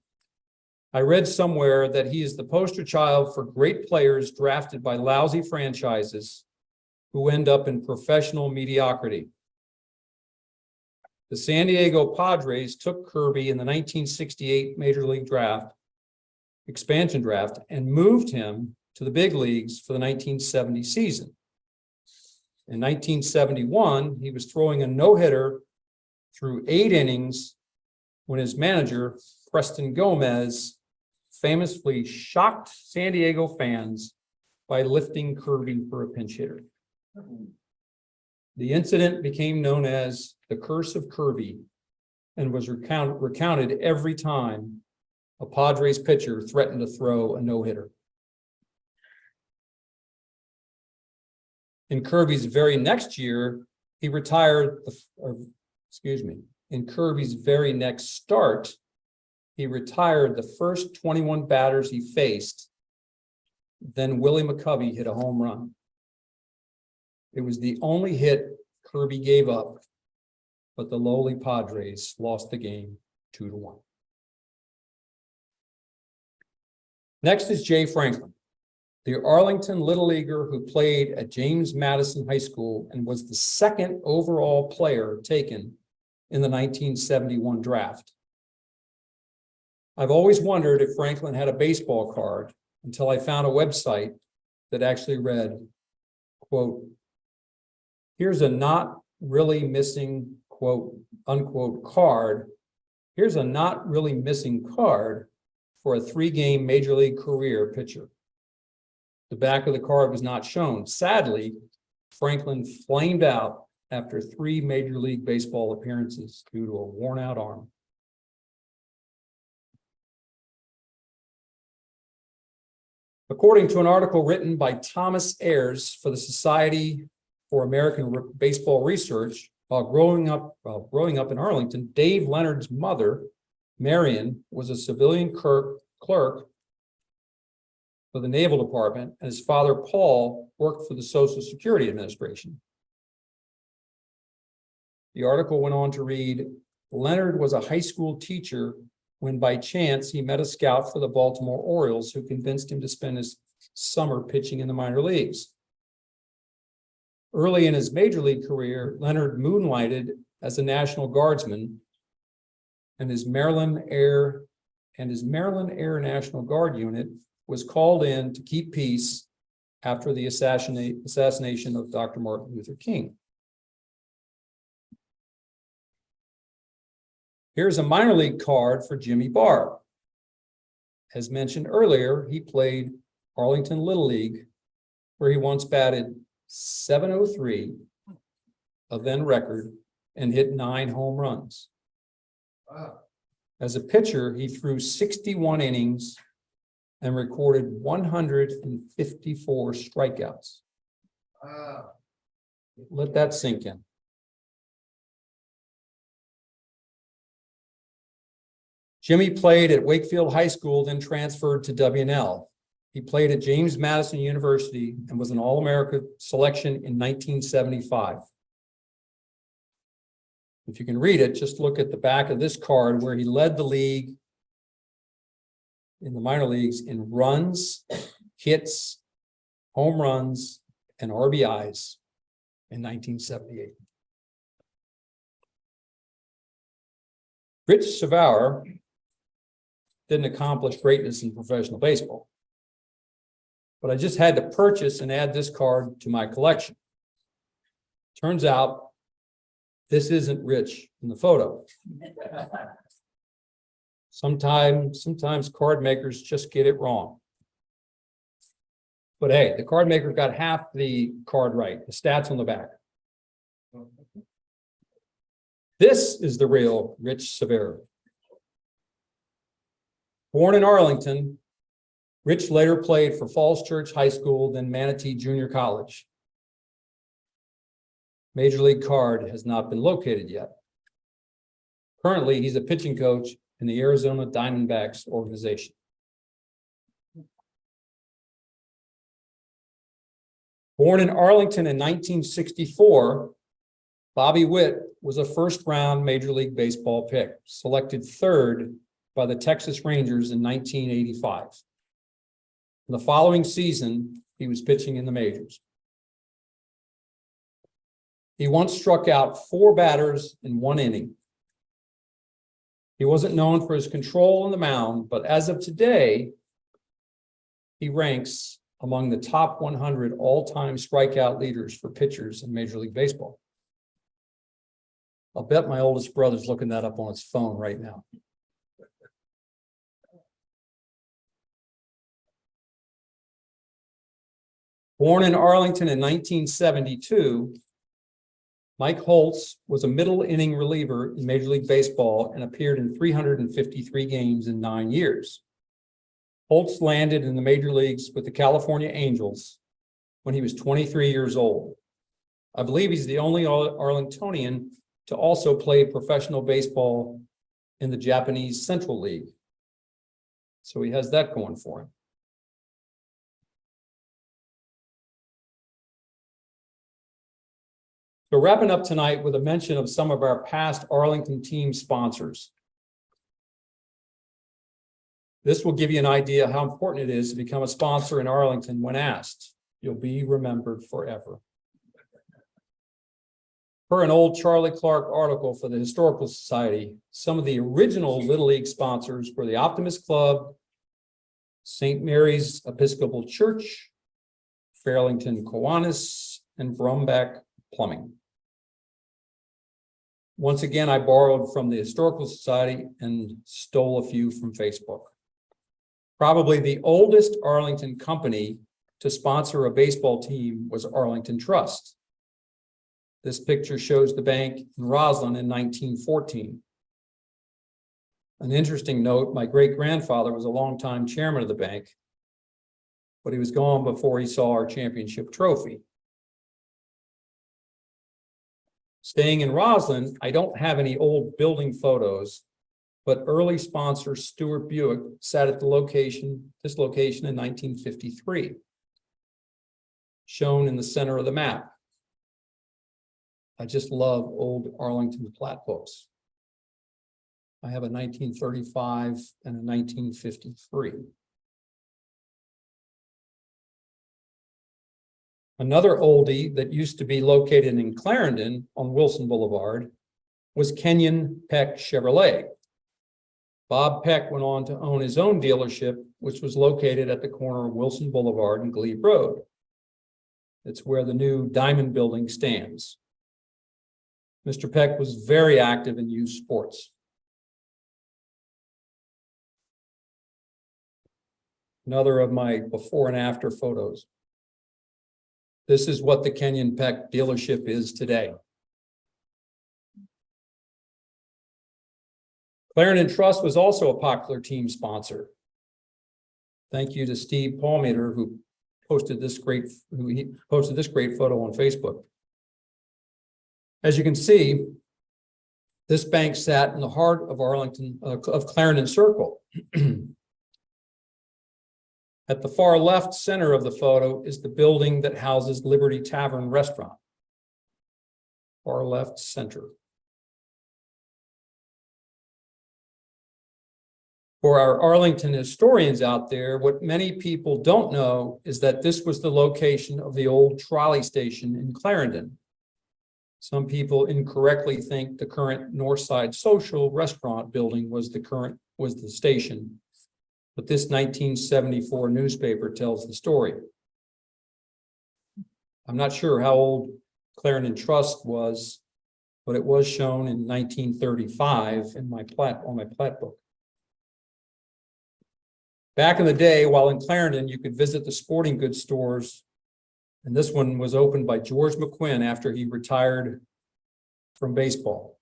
I read somewhere that he is the poster child for great players drafted by lousy franchises who end up in professional mediocrity. The San Diego Padres took Kirby in the 1968 Major League expansion draft, and moved him to the big leagues for the 1970 season. In 1971, he was throwing a no-hitter through 8 innings when his manager, Preston Gomez, famously shocked San Diego fans by lifting Kirby for a pinch hitter. The incident became known as the Curse of Kirby and was recounted every time a Padres pitcher threatened to throw a no-hitter. In Kirby's very next year, he retired, in Kirby's very next start, he retired the first 21 batters he faced. Then Willie McCovey hit a home run. It was the only hit Kirby gave up, but the lowly Padres lost the game 2-1. Next is Jay Franklin, the Arlington Little Leaguer who played at James Madison High School and was the second overall player taken in the 1971 draft. I've always wondered if Franklin had a baseball card until I found a website that actually read, quote, here's a not really missing, quote, unquote, card. Here's a not really missing card for a 3-game major league career pitcher. The back of the card was not shown. Sadly, Franklin flamed out after 3 Major League Baseball appearances due to a worn-out arm. According to an article written by Thomas Ayers for the Society for American Baseball Research, while growing up in Arlington, Dave Leonard's mother, Marion, was a civilian clerk for the Naval Department, and his father, Paul, worked for the Social Security Administration. The article went on to read, Leonard was a high school teacher when by chance he met a scout for the Baltimore Orioles who convinced him to spend his summer pitching in the minor leagues. Early in his major league career, Leonard moonlighted as a National Guardsman, and his Maryland Air National Guard unit was called in to keep peace after the assassination of Dr. Martin Luther King. Here's a minor league card for Jimmy Barr. As mentioned earlier, he played Arlington Little League, where he once batted .703, a then record, and hit 9 home runs. Wow. As a pitcher, he threw 61 innings and recorded 154 strikeouts. Wow. Let that sink in. Jimmy played at Wakefield High School, then transferred to WNL. He played at James Madison University and was an All-America selection in 1975. If you can read it, just look at the back of this card where he led the league in the minor leagues in runs, hits, home runs, and RBIs in 1978. Rich Savauer didn't accomplish greatness in professional baseball, but I just had to purchase and add this card to my collection. Turns out this isn't Rich in the photo. Sometimes card makers just get it wrong. But hey, the card maker got half the card right, the stats on the back. This is the real Rich Savauer. Born in Arlington, Rich later played for Falls Church High School, then Manatee Junior College. Major league card has not been located yet. Currently, he's a pitching coach in the Arizona Diamondbacks organization. Born in Arlington in 1964, Bobby Witt was a first-round Major League Baseball pick, selected 3rd by the Texas Rangers in 1985. In the following season, he was pitching in the majors. He once struck out 4 batters in 1 inning. He wasn't known for his control on the mound, but as of today, he ranks among the top 100 all-time strikeout leaders for pitchers in Major League Baseball. I'll bet my oldest brother's looking that up on his phone right now. Born in Arlington in 1972, Mike Holtz was a middle inning reliever in Major League Baseball and appeared in 353 games in 9 years. Holtz landed in the major leagues with the California Angels when he was 23 years old. I believe he's the only Arlingtonian to also play professional baseball in the Japanese Central League. So he has that going for him. So wrapping up tonight with a mention of some of our past Arlington team sponsors. This will give you an idea how important it is to become a sponsor in Arlington when asked. You'll be remembered forever. Per an old Charlie Clark article for the Historical Society, some of the original Little League sponsors were the Optimist Club, St. Mary's Episcopal Church, Fairlington Kiwanis, and Brumback Plumbing. Once again, I borrowed from the Historical Society and stole a few from Facebook. Probably the oldest Arlington company to sponsor a baseball team was Arlington Trust. This picture shows the bank in Roslyn in 1914. An interesting note, my great-grandfather was a longtime chairman of the bank, but he was gone before he saw our championship trophy. Staying in Roslyn, I don't have any old building photos, but early sponsor Stuart Buick sat at this location in 1953, shown in the center of the map. I just love old Arlington plat books. I have a 1935 and a 1953. Another oldie that used to be located in Clarendon on Wilson Boulevard was Kenyon Peck Chevrolet. Bob Peck went on to own his own dealership, which was located at the corner of Wilson Boulevard and Glebe Road. It's where the new Diamond Building stands. Mr. Peck was very active in youth sports. Another of my before and after photos. This is what the Kenyon Peck dealership is today. Clarendon Trust was also a popular team sponsor. Thank you to Steve Palmeter, who posted this great photo on Facebook. As you can see, this bank sat in the heart of Arlington, of Clarendon Circle. At the far left center of the photo is the building that houses Liberty Tavern Restaurant. Far left center. For our Arlington historians out there, what many people don't know is that this was the location of the old trolley station in Clarendon. Some people incorrectly think the current Northside Social Restaurant building was the station, but this 1974 newspaper tells the story. I'm not sure how old Clarendon Trust was, but it was shown in 1935 in on my plat book. Back in the day, while in Clarendon, you could visit the sporting goods stores, and this one was opened by George McQuinn after he retired from baseball.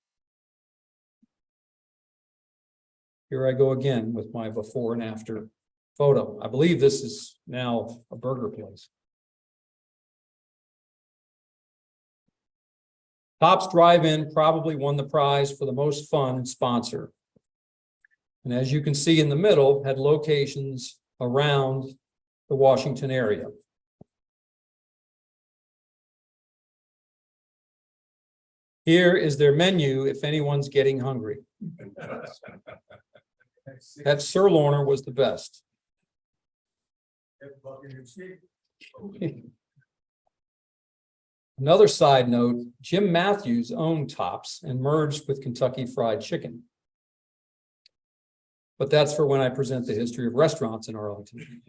Here I go again with my before and after photo. I believe this is now a burger place. Tops Drive-In probably won the prize for the most fun sponsor. And as you can see in the middle, had locations around the Washington area. Here is their menu if anyone's getting hungry. That sirloiner was the best. Another side note, Jim Matthews owned Tops and merged with Kentucky Fried Chicken. But that's for when I present the history of restaurants in Arlington.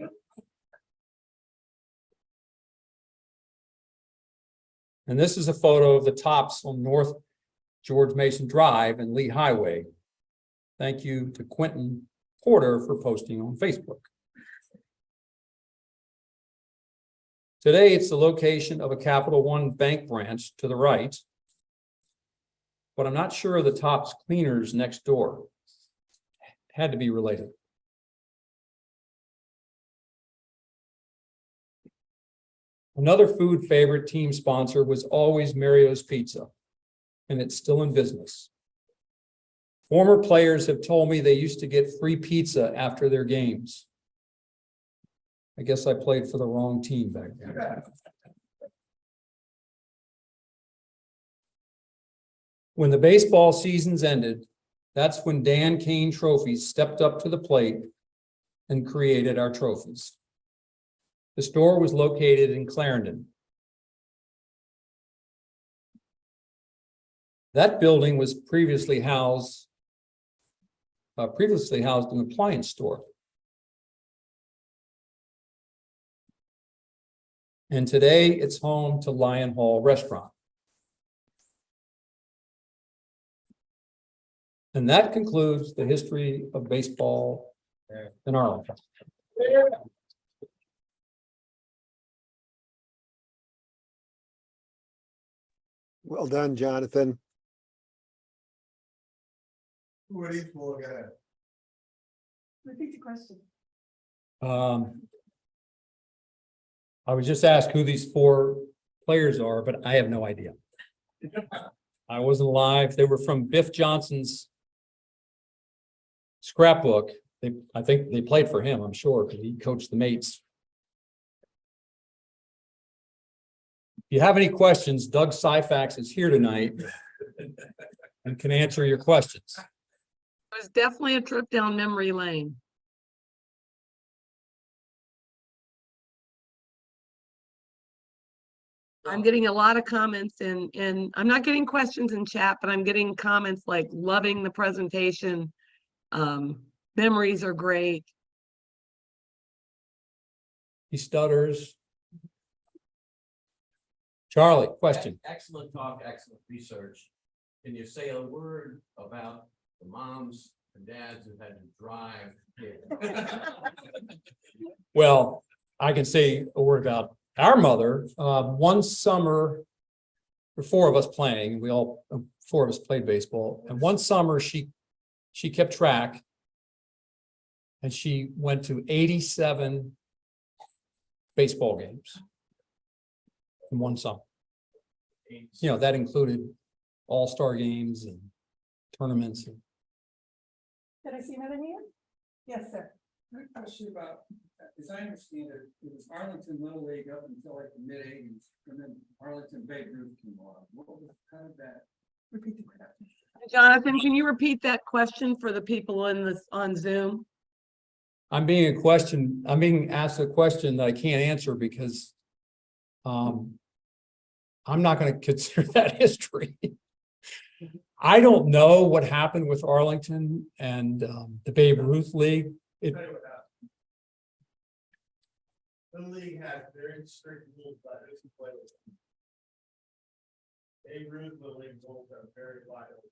And this is a photo of the Tops on North George Mason Drive and Lee Highway. Thank you to Quentin Porter for posting on Facebook. Today, it's the location of a Capital One bank branch to the right, but I'm not sure of the Tops cleaners next door. Had to be related. Another food favorite team sponsor was always Mario's Pizza, and it's still in business. Former players have told me they used to get free pizza after their games. I guess I played for the wrong team back then. When the baseball seasons ended, that's when Dan Kane Trophies stepped up to the plate and created our trophies. The store was located in Clarendon. That building was previously housed an appliance store. And today it's home to Lion Hall Restaurant. And that concludes the history of baseball in Arlington. Well done, Jonathan. Who are these four guys? Repeat the question. I was just asked who these four players are, but I have no idea. I wasn't alive. They were from Biff Johnson's scrapbook. I think they played for him, I'm sure, because he coached the mates. If you have any questions, Doug Syfax is here tonight and can answer your questions. It was definitely a trip down memory lane. I'm getting a lot of comments and I'm not getting questions in chat, but I'm getting comments like loving the presentation. Memories are great. He stutters. Charlie, question. Excellent talk, excellent research. Can you say a word about the moms and dads who had to drive? Well, I can say a word about our mother. One summer, the four of us playing, four of us played baseball. And one summer she kept track and she went to 87 baseball games in one summer. You know, that included all-star games and tournaments. Did I see another hand? Yes, sir. I have a question about, as I understand it, was Arlington Little League up until like the mid-80s, and then Arlington Babe Ruth came along. What was kind of that? Repeat the question. Jonathan, can you repeat that question for the people in this on Zoom? I'm being asked a question that I can't answer because I'm not going to consider that history. I don't know what happened with Arlington and the Babe Ruth League. Tell you what happened. The league has very strict rules about who can play with them. Babe Ruth, the league rules are very vital.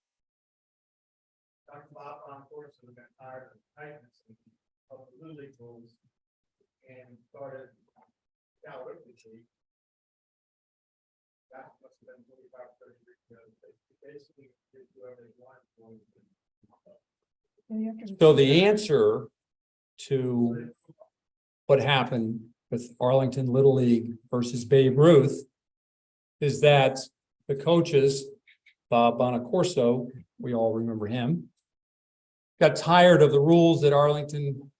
Dr. Bob, of course, has been tired of the tightness of the Little League rules and started Cal Ripken League. That must have been 25, 30 years ago. They basically did whoever they wanted. So the answer to what happened with Arlington Little League versus Babe Ruth is that the coaches, Bob Bonacorso, we all remember him, got tired of the rules that Arlington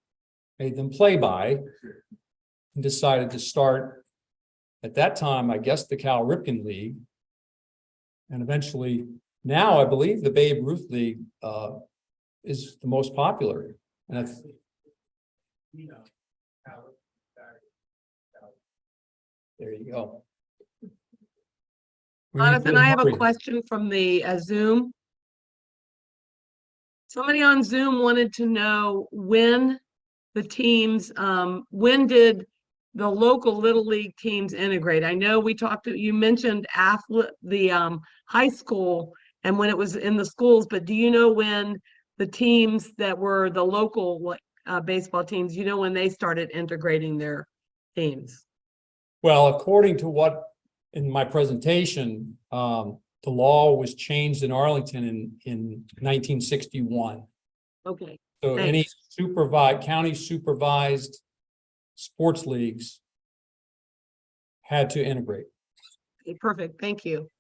made them play by and decided to start, at that time, I guess, the Cal Ripken League. And eventually, now I believe the Babe Ruth League is the most popular. And that's, there you go. We need Jonathan, to I have a hurry. question from the Zoom. Somebody on Zoom wanted to know when the teams, when did the local Little League teams integrate? I know you mentioned the high school and when it was in the schools, but do you know when the teams that were the local baseball teams, you know when they started integrating their teams? Well, according to what in my presentation, the law was changed in Arlington in 1961. Okay. So any county supervised sports leagues had to integrate. Okay, perfect. Thank you.